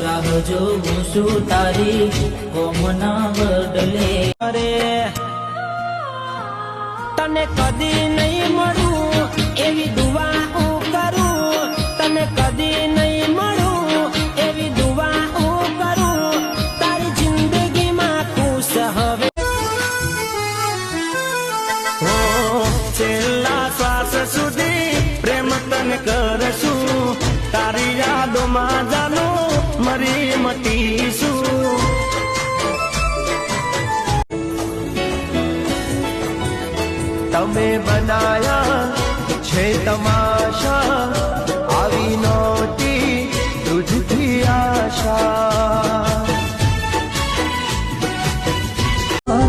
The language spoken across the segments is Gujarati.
રાહ જોઉં છું તારી કોમના બદલે અરે તને કદી નહીં મળું એવી દુઆ હું કરું, તને કદી નહીં મળું એવી દુઆ હું કરું, તારી જિંદગીમાં ખુશ હવે છેલ્લા શ્વાસ સુધી પ્રેમ તને કરશું, તારી યાદોમાં જાનો મરી મટીશું. તમે બનાયા છે તમાશા, આવી નહોતી તુજથી આશા.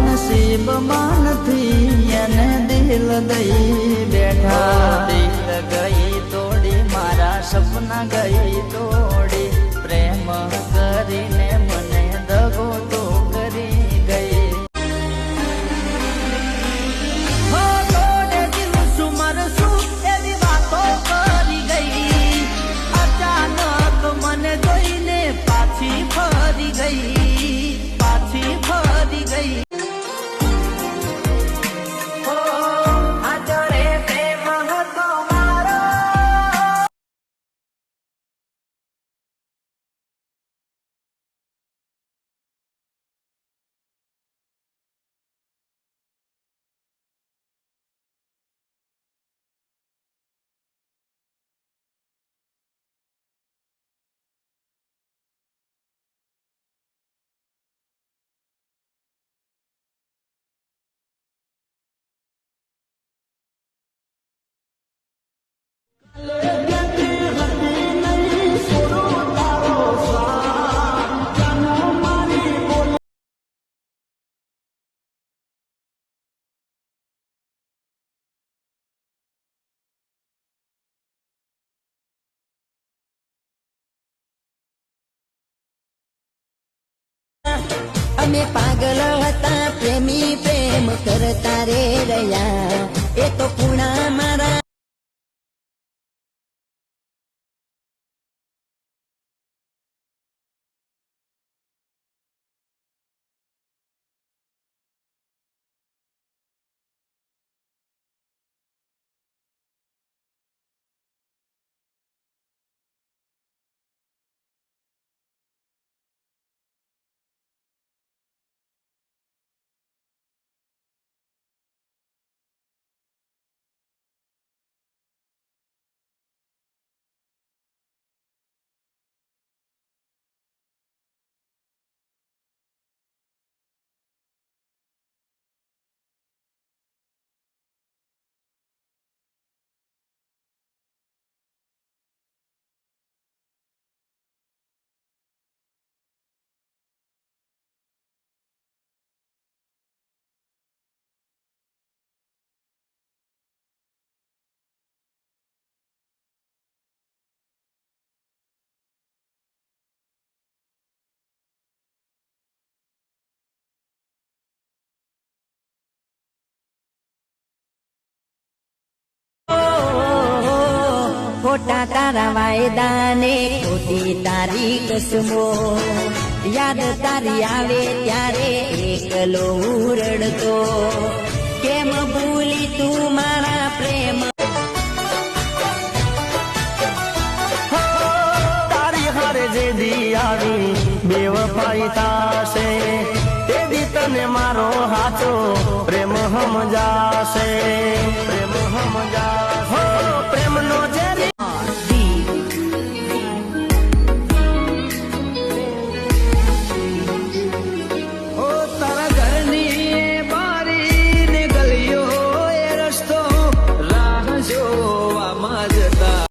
નસીબમાં નથી અને દિલ દઈ બેઠા, દિલ ગઈ તોડી મારા સપના ગઈ તોડી, પ્રેમ કરીને મને દગો તો કરી ગઈ. પાછી ફરી ગઈ. આચરે પ્રેમ હતો મારો. અમે પાગલ હતા પ્રેમી, પ્રેમ કરતા રે રહ્યા, એ તો પૂણા મારા. ખોટા તારા વાયદાને ખોટી તારી કસમો, યાદ તારી આવે ત્યારે એકલો રડતો, કેમ ભૂલી તું મારા પ્રેમ. તારી હારે જે દી આવી બેવફાઈ થાશે, તે દી તને મારો હાચો પ્રેમ સમજાશે, પ્રેમ સમજાશે.